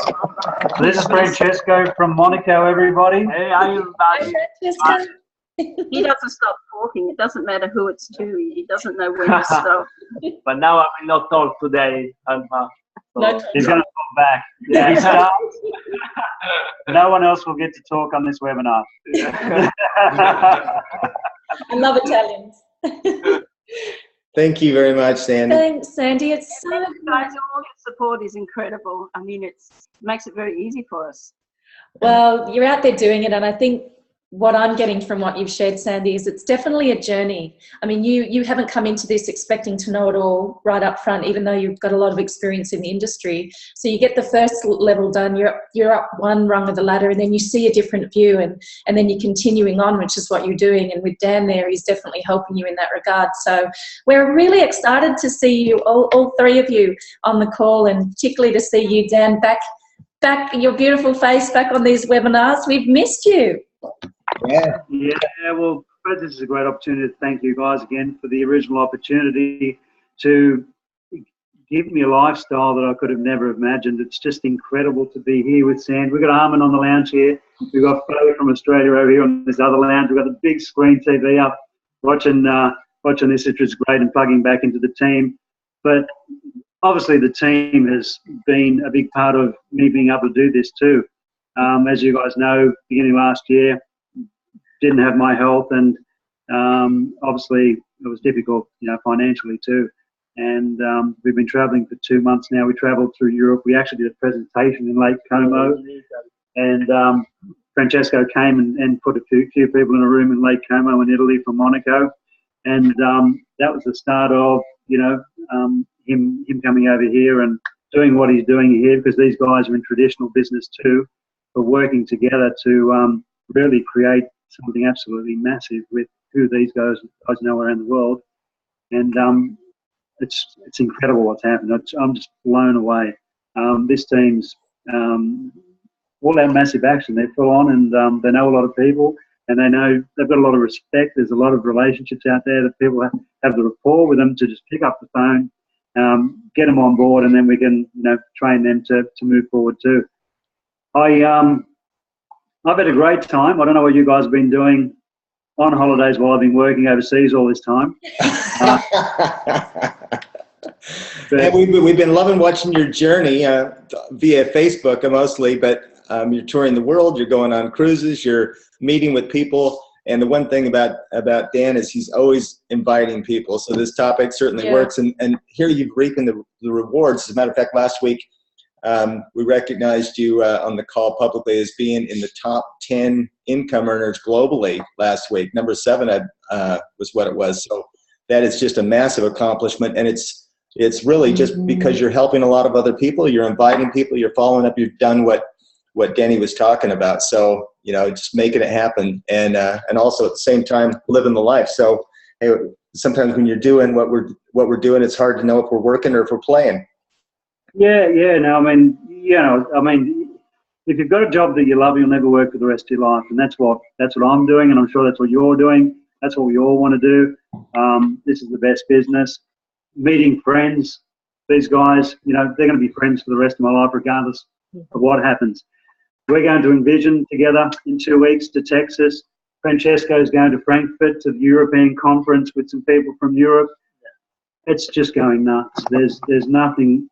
This is Francesco from Monaco, everybody. Hey, how you? He doesn't stop talking. It doesn't matter who it's to. He doesn't know when to stop. But now I will not talk today, Alma. So he's going to come back. Yeah, he starts. No one else will get to talk on this webinar. I love Italians. Thank you very much, Sandy. Thanks, Sandy. It's so guys, all your support is incredible. I mean, it makes it very easy for us. Well, you're out there doing it, and I think what I'm getting from what you've shared, Sandy, is it's definitely a journey. I mean, you haven't come into this expecting to know it all right up front, even though you've got a lot of experience in the industry. So you get the first level done, you're up one rung of the ladder, and then you see a different view, and then you're continuing on, which is what you're doing. And with Dan there, he's definitely helping you in that regard. So we're really excited to see you, all three of you, on the call, and particularly to see you, Dan, back your beautiful face back on these webinars. We've missed you. Yeah. Well, this is a great opportunity to thank you guys again for the original opportunity to give me a lifestyle that I could have never imagined. It's just incredible to be here with Sandy. We've got Armin on the lounge here. We've got Flo from Australia over here on this other lounge. We've got the big screen TV up watching this, which is great, and plugging back into the team. But obviously the team has been a big part of me being able to do this too. As you guys know, beginning last year, didn't have my health, and obviously it was difficult, financially too. And we've been traveling for 2 months now. We traveled through Europe. We actually did a presentation in Lake Como, and Francesco came and put a few people in a room in Lake Como in Italy from Monaco, and that was the start of him coming over here and doing what he's doing here, because these guys are in traditional business too, but working together to really create something absolutely massive with who these guys know around the world. And it's incredible what's happened. I'm just blown away. This team's all that massive action. They're full on, and they know a lot of people, and they know they've got a lot of respect. There's a lot of relationships out there that people have the rapport with them to just pick up the phone, get them on board, and then we can train them to move forward too. I've had a great time. I don't know what you guys have been doing on holidays while I've been working overseas all this time. We've been loving watching your journey via Facebook mostly, but you're touring the world, you're going on cruises, you're meeting with people, and the one thing about Dan is he's always inviting people. So this topic certainly works, and here you've reaping the rewards. As a matter of fact, last week we recognized you on the call publicly as being in the top 10 income earners globally last week. Number 7 was what it was. So that is just a massive accomplishment, and it's really just because you're helping a lot of other people, you're inviting people, you're following up, you've done what Deni was talking about. So, you know, just making it happen, and also at the same time living the life. So hey, sometimes when you're doing what we're doing, it's hard to know if we're working or if we're playing. Yeah. No, I mean, if you've got a job that you love, you'll never work for the rest of your life, and that's what I'm doing, and I'm sure that's what you're doing. That's what we all want to do. This is the best business. Meeting friends, these guys, you know, they're going to be friends for the rest of my life, regardless of what happens. We're going to Envision together in 2 weeks to Texas. Francesco is going to Frankfurt to the European conference with some people from Europe. It's just going nuts. There's nothing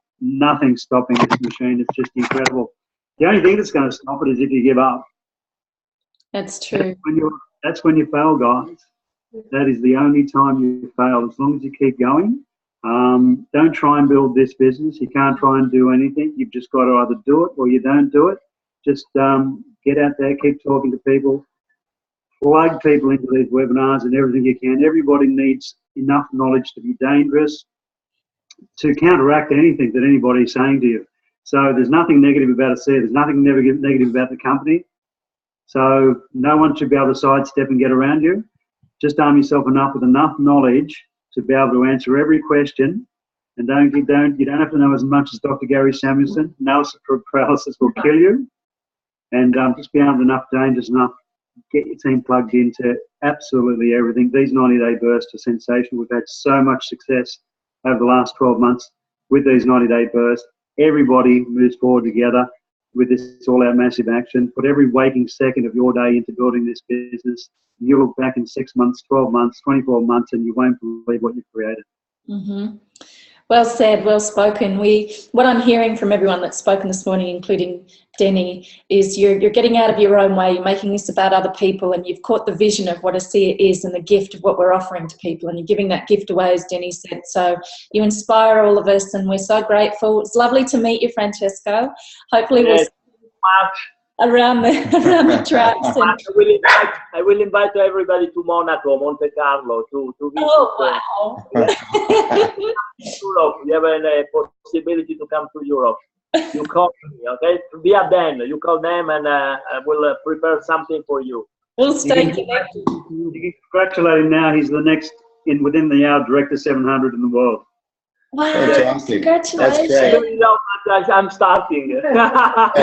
stopping this machine. It's just incredible. The only thing that's going to stop it is if you give up. That's true. That's when you fail, guys. That is the only time you fail. As long as you keep going, don't try and build this business. You can't try and do anything. You've just got to either do it or you don't do it. Just get out there, keep talking to people, plug people into these webinars and everything you can. Everybody needs enough knowledge to be dangerous to counteract anything that anybody's saying to you. So there's nothing negative about ASEA. There's nothing negative about the company. So no one should be able to sidestep and get around you. Just arm yourself with enough knowledge to be able to answer every question. And you don't have to know as much as Dr. Gary Samuelson. Analysis paralysis will kill you. And just be armed enough, dangerous enough, get your team plugged into absolutely everything. These 90-day bursts are sensational. We've had so much success over the last 12 months with these 90-day bursts. Everybody moves forward together with this all-out massive action. Put every waking second of your day into building this business. You look back in 6 months, 12 months, 24 months, and you won't believe what you've created. Mm-hmm. Well said, well spoken. What I'm hearing from everyone that's spoken this morning, including Deni, is you're getting out of your own way. You're making this about other people, and you've caught the vision of what ASEA is and the gift of what we're offering to people, and you're giving that gift away, as Deni said. So you inspire all of us, and we're so grateful. It's lovely to meet you, Francesco. Hopefully we'll see you around the tracks. And I will invite everybody to Monaco, Monte Carlo to visit. Oh, wow. Europe. You have a possibility to come to Europe. You call me, okay? Via Ben. You call them and I will prepare something for you. We'll stay connected. You can congratulate him now. He's the next, within the hour, Director 700 in the world. Wow, fantastic. Congratulations. That's great. I'm starting. A lot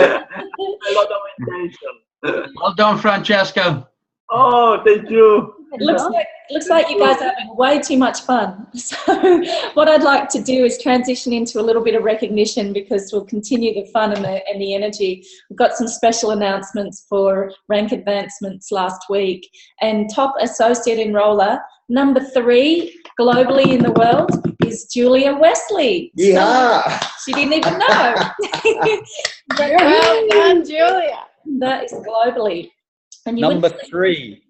of attention. Well done, Francesco. Oh, thank you. It looks like you guys are having way too much fun. So what I'd like to do is transition into a little bit of recognition, because we'll continue the fun and the energy. We've got some special announcements for rank advancements last week. And top associate enroller, number 3 globally in the world, is Julia Westley. Yeah. So she didn't even know. Well done, Julia. That is globally. And you Number 3.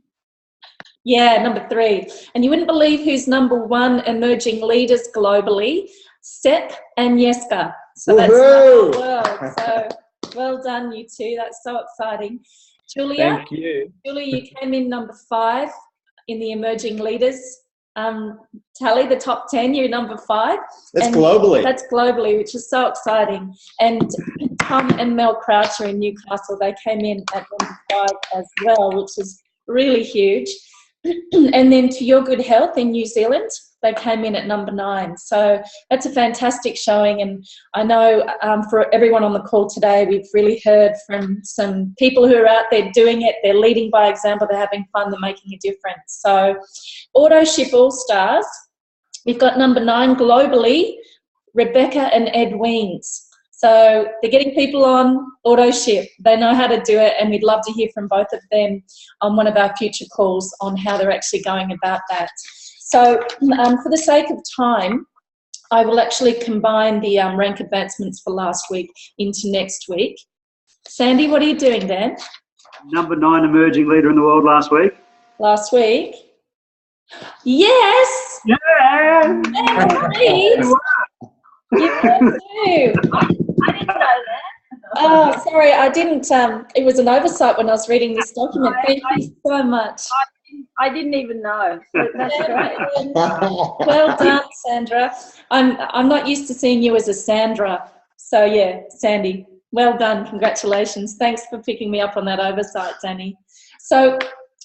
Yeah, number 3. And you wouldn't believe who's number 1 emerging leaders globally, Sepp and Jesca. So that's the world. So well done, you two. That's so exciting. Julia, Thank you. Julia, you came in number 5 in the emerging leaders tally, the top 10. You're number 5. That's and globally. That's globally, which is so exciting. And Tom and Mel Croucher in Newcastle, they came in at number 5 as well, which is really huge. And then To Your Good Health in New Zealand, they came in at number 9. So that's a fantastic showing. And I know for everyone on the call today, we've really heard from some people who are out there doing it. They're leading by example. They're having fun. They're making a difference. So Auto Ship All Stars, we've got number 9 globally, Rebecca and Ed Wiens. So they're getting people on auto ship. They know how to do it, and we'd love to hear from both of them on one of our future calls on how they're actually going about that. So for the sake of time, I will actually combine the rank advancements for last week into next week. Sandy, what are you doing then? Number 9 emerging leader in the world last week. Last week? Yes! Yeah! Yeah, too. I didn't know that. Oh, sorry, I didn't. It was an oversight when I was reading this document. Thank you so much. I didn't even know. So that's great. Well done, Sandra. I'm not used to seeing you as a Sandra. So yeah, Sandy, well done. Congratulations. Thanks for picking me up on that oversight, Deni. So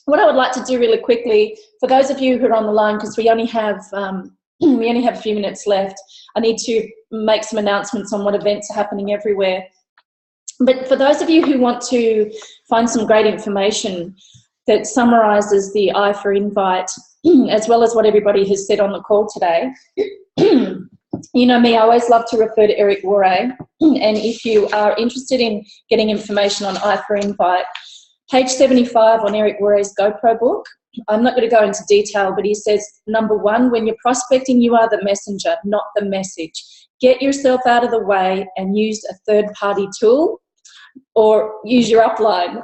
what I would like to do really quickly, for those of you who are on the line, because we only have a few minutes left, I need to make some announcements on what events are happening everywhere. But for those of you who want to find some great information that summarises the I for Invite, as well as what everybody has said on the call today, you know me, I always love to refer to Eric Worre. And if you are interested in getting information on I for Invite, page 75 on Eric Worre's GoPro book, I'm not going to go into detail, but he says, number one, when you're prospecting, you are the messenger, not the message. Get yourself out of the way and use a third-party tool or use your upline.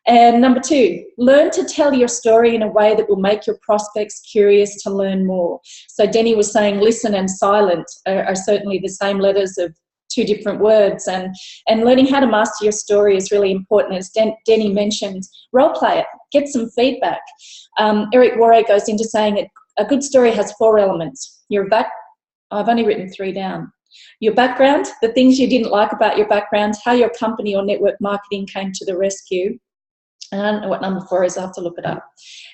And number two, learn to tell your story in a way that will make your prospects curious to learn more. So Deni was saying listen and silent are certainly the same letters of two different words, and learning how to master your story is really important. As Deni mentioned, role play it, get some feedback. Eric Worre goes into saying a good story has 4 elements. I've only written 3 down. Your background, the things you didn't like about your background, how your company or network marketing came to the rescue. And I don't know what number 4 is, I have to look it up.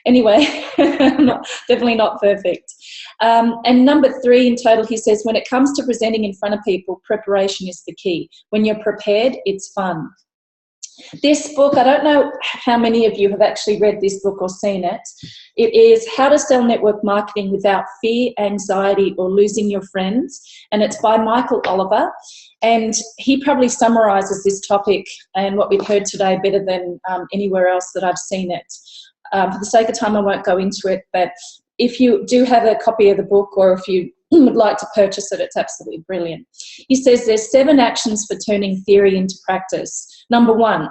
Anyway, definitely not perfect. And number 3 in total, he says, when it comes to presenting in front of people, preparation is the key. When you're prepared, it's fun. This book, I don't know how many of you have actually read this book or seen it. It is How to Sell Network Marketing Without Fear, Anxiety, or Losing Your Friends. And it's by Michael Oliver. And he probably summarises this topic and what we've heard today better than anywhere else that I've seen it. For the sake of time, I won't go into it. But if you do have a copy of the book, or if you would like to purchase it, it's absolutely brilliant. He says there's 7 actions for turning theory into practice. Number 1,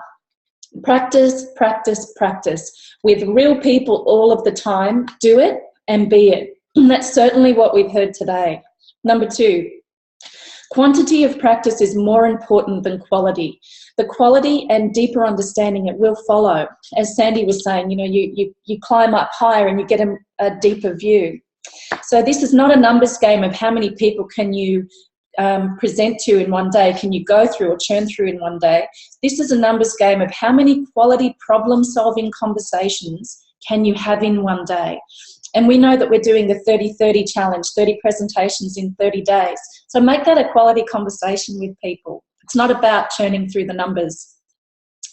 practice, practice, practice. With real people all of the time, do it and be it. And that's certainly what we've heard today. Number 2, quantity of practice is more important than quality. The quality and deeper understanding, it will follow. As Sandy was saying, you know, you climb up higher and you get a deeper view. So this is not a numbers game of how many people can you present to in one day, can you go through or churn through in one day. This is a numbers game of how many quality problem-solving conversations can you have in one day. And we know that we're doing the 30-30 challenge, 30 presentations in 30 days. So make that a quality conversation with people. It's not about churning through the numbers.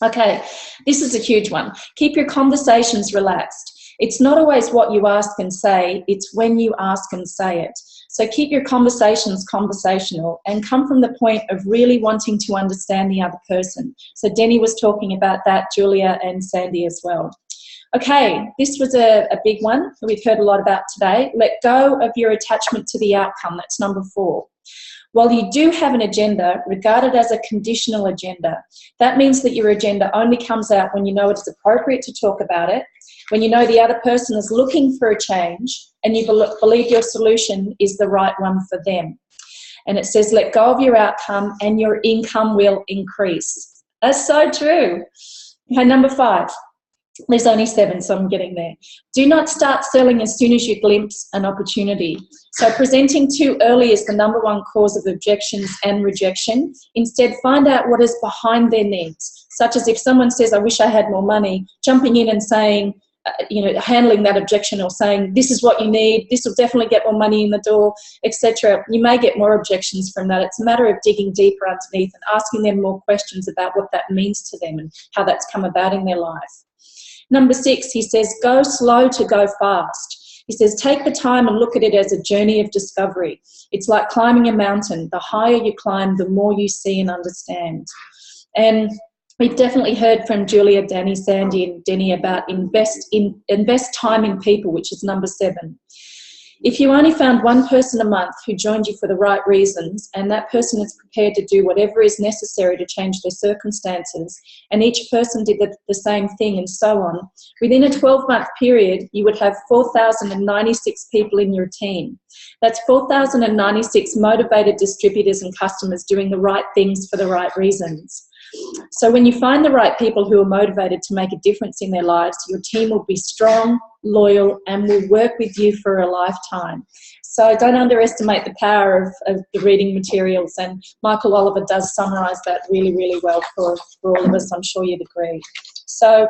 Okay, this is a huge one. Keep your conversations relaxed. It's not always what you ask and say, it's when you ask and say it. So keep your conversations conversational and come from the point of really wanting to understand the other person. So Deni was talking about that, Julia and Sandy as well. Okay, this was a big one that we've heard a lot about today. Let go of your attachment to the outcome. That's number 4. While you do have an agenda, regard it as a conditional agenda. That means that your agenda only comes out when you know it is appropriate to talk about it, when you know the other person is looking for a change, and you believe your solution is the right one for them. And it says, let go of your outcome and your income will increase. That's so true. Okay, number 5. There's only 7, so I'm getting there. Do not start selling as soon as you glimpse an opportunity. So presenting too early is the number 1 cause of objections and rejection. Instead, find out what is behind their needs, such as if someone says, I wish I had more money, jumping in and saying, handling that objection or saying, this is what you need, this will definitely get more money in the door, etc. You may get more objections from that. It's a matter of digging deeper underneath and asking them more questions about what that means to them and how that's come about in their life. Number 6, he says, go slow to go fast. He says, take the time and look at it as a journey of discovery. It's like climbing a mountain. The higher you climb, the more you see and understand. And we've definitely heard from Julia, Dani, Sandy and Deni about invest time in people, which is number 7. If you only found one person a month who joined you for the right reasons, and that person is prepared to do whatever is necessary to change their circumstances, and each person did the same thing and so on, within a 12-month period, you would have 4,096 people in your team. That's 4,096 motivated distributors and customers doing the right things for the right reasons. So when you find the right people who are motivated to make a difference in their lives, your team will be strong, loyal, and will work with you for a lifetime. So don't underestimate the power of the reading materials, and Michael Oliver does summarise that really, really well for all of us. I'm sure you'd agree. So,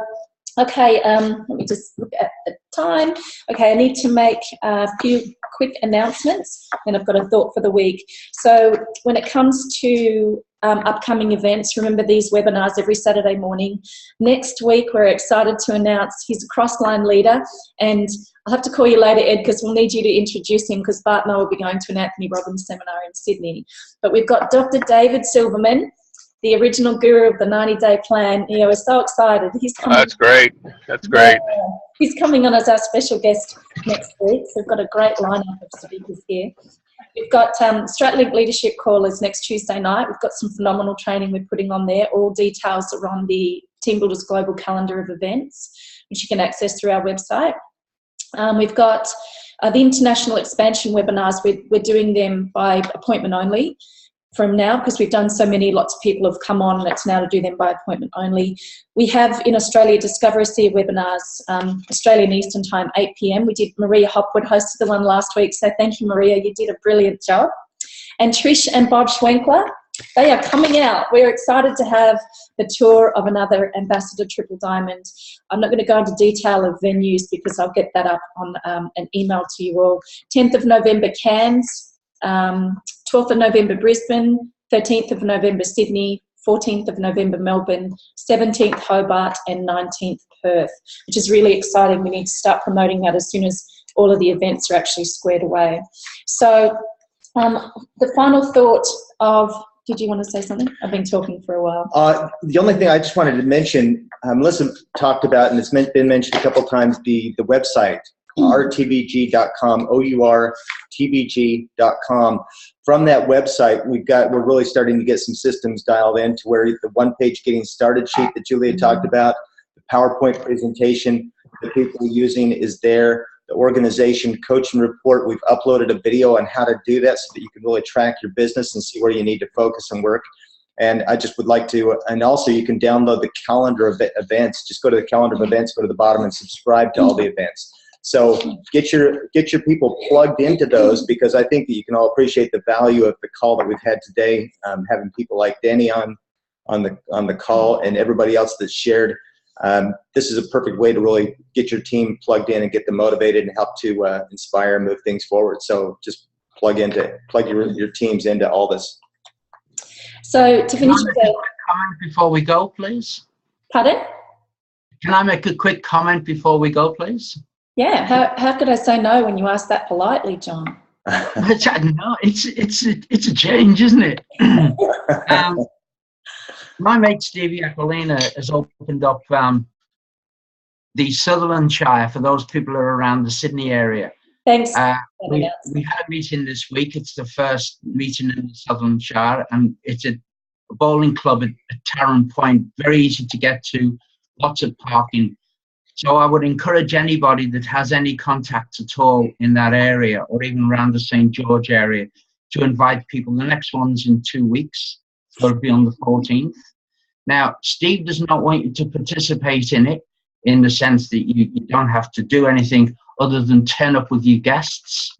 okay, let me just look at the time. Okay, I need to make a few quick announcements, and I've got a thought for the week. So when it comes to upcoming events, remember these webinars every Saturday morning. Next week, we're excited to announce he's a cross-line leader, and I'll have to call you later, Ed, because we'll need you to introduce him, because Bart and I will be going to an Anthony Robbins seminar in Sydney. But we've got Dr. David Silverman, the original guru of the 90-day plan. Yeah, we're so excited. He's coming. That's great. That's great. Yeah, he's coming on as our special guest next week. So we've got a great lineup of speakers here. We've got Stratlink Leadership Call is next Tuesday night. We've got some phenomenal training we're putting on there. All details are on the Team Builders Global calendar of events, which you can access through our website. We've got the international expansion webinars. We're doing them by appointment only from now, because we've done so many. Lots of people have come on, and it's now to do them by appointment only. We have in Australia Discover ASEA webinars, Australian Eastern Time, 8 p.m. We did, Maria Hopwood hosted the one last week, so thank you, Maria, you did a brilliant job. And Trish and Bob Schwenkler, they are coming out. We're excited to have the tour of another Ambassador Triple Diamond. I'm not going to go into detail of venues, because I'll get that up on an email to you all. 10th of November, Cairns. 12th of November, Brisbane, 13th of November, Sydney, 14th of November, Melbourne, 17th, Hobart, and 19th, Perth, which is really exciting. We need to start promoting that as soon as all of the events are actually squared away. So the final thought of, did you want to say something? I've been talking for a while. The only thing I just wanted to mention, Melissa talked about, and it's been mentioned a couple times, the website. rtbg.com, OURTBG.com. From that website, we're really starting to get some systems dialed in, to where the one-page getting started sheet that Julia talked about, the PowerPoint presentation that people are using is there, the organization coaching report. We've uploaded a video on how to do that, so that you can really track your business and see where you need to focus and work. And I just would like to, and also you can download the calendar of events. Just go to the calendar of events, go to the bottom, and subscribe to all the events. So get your people plugged into those, because I think that you can all appreciate the value of the call that we've had today, having people like Deni on the call, and everybody else that's shared. This is a perfect way to really get your team plugged in and get them motivated and help to inspire and move things forward. So just plug your teams into all this. So to finish with a comment before we go, please. Pardon? Can I make a quick comment before we go, please? Yeah, how could I say no when you ask that politely, John? No, it's a change, isn't it? My mate Stevie Aqualina has opened up the Sutherland Shire for those people who are around the Sydney area. Thanks. We had a meeting this week. It's the first meeting in the Sutherland Shire, and it's a bowling club at Tarrant Point. Very easy to get to, lots of parking. So I would encourage anybody that has any contacts at all in that area, or even around the St. George area, to invite people. The next one's in 2 weeks, so it'll be on the 14th. Now, Steve does not want you to participate in it, in the sense that you don't have to do anything other than turn up with your guests.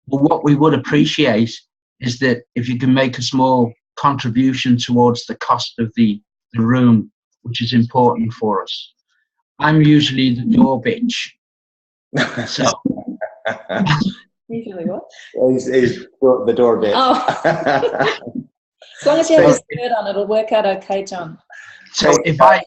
But what we would appreciate is that if you can make a small contribution towards the cost of the room, which is important for us. I'm usually the door bitch. So. Usually what? He's the door bitch. Oh. As long as you have a skirt on, it'll work out okay, John. So if I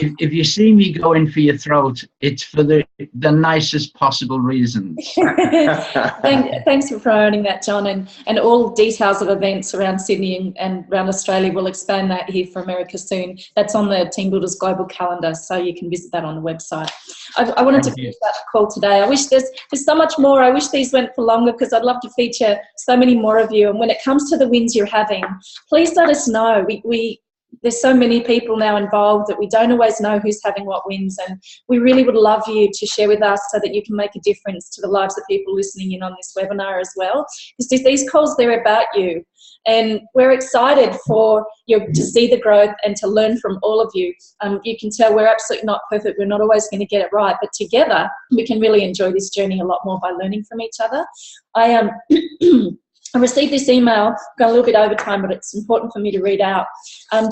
if you see me going for your throat, it's for the nicest possible reasons. Thanks for promoting that, John, and all details of events around Sydney and around Australia. We'll expand that here for America soon. That's on the Team Builders Global Calendar, so you can visit that on the website. I wanted to finish that call today. I wish there's so much more. I wish these went for longer because I'd love to feature so many more of you. And when it comes to the wins you're having, please let us know. There's so many people now involved that we don't always know who's having what wins, and we really would love you to share with us so that you can make a difference to the lives of people listening in on this webinar as well. Because these calls, they're about you, and we're excited for you to see the growth and to learn from all of you. You can tell we're absolutely not perfect. We're not always going to get it right, but together we can really enjoy this journey a lot more by learning from each other. I received this email, got a little bit over time, but it's important for me to read out.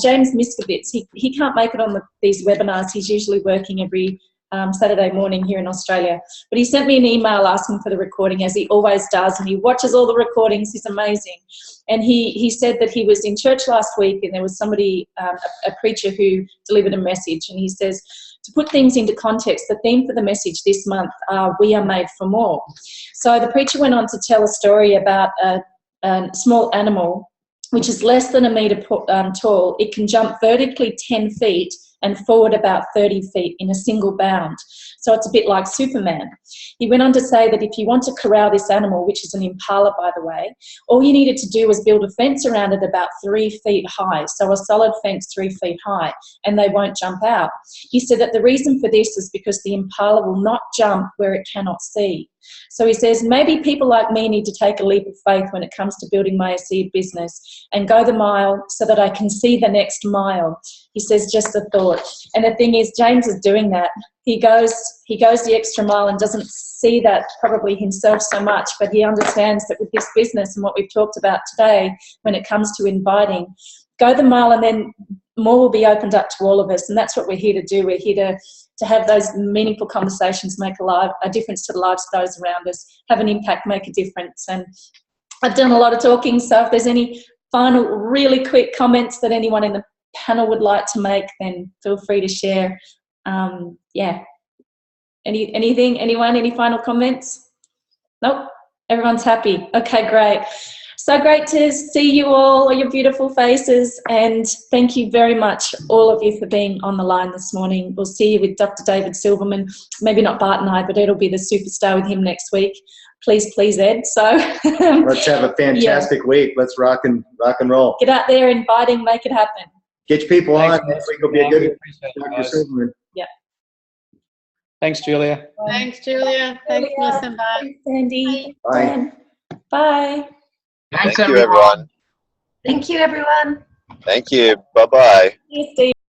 James Miskovitz, he can't make it on these webinars. He's usually working every Saturday morning here in Australia. But he sent me an email asking for the recording, as he always does, and he watches all the recordings. He's amazing. And he said that he was in church last week and there was somebody, a preacher who delivered a message, and he says, to put things into context, the theme for the message this month are We Are Made for More. So the preacher went on to tell a story about a small animal which is less than a metre tall. It can jump vertically 10 feet and forward about 30 feet in a single bound. So it's a bit like Superman. He went on to say that if you want to corral this animal, which is an impala, by the way, all you needed to do was build a fence around it about 3 feet high, so a solid fence 3 feet high, and they won't jump out. He said that the reason for this is because the impala will not jump where it cannot see. So he says, maybe people like me need to take a leap of faith when it comes to building my ASEA business and go the mile so that I can see the next mile. He says, just a thought. And the thing is, James is doing that. He goes the extra mile and doesn't see that probably himself so much, but he understands that with this business and what we've talked about today, when it comes to inviting, go the mile and then more will be opened up to all of us. And that's what we're here to do. We're here to have those meaningful conversations, make a difference to the lives of those around us, have an impact, make a difference. And I've done a lot of talking, so if there's any final really quick comments that anyone in the panel would like to make, then feel free to share. Yeah. Anything? Anyone? Any final comments? Nope. Everyone's happy. Okay, great. So great to see you all your beautiful faces, and thank you very much, all of you, for being on the line this morning. We'll see you with Dr. David Silverman. Maybe not Bart and I, but it'll be the superstar with him next week. Please, Ed. So let's have a fantastic week. Let's rock and roll. Get out there, inviting, make it happen. Get your people on. Next week will be a good Dr. Silverman. Yeah. Thanks, Julia. Thanks, Julia. Thanks, Melissa. Bye. Thanks, Sandy. Bye. Bye. Thanks, Thank you, everyone. Thank you, everyone. Thank you. Bye-bye. Yes, Steve.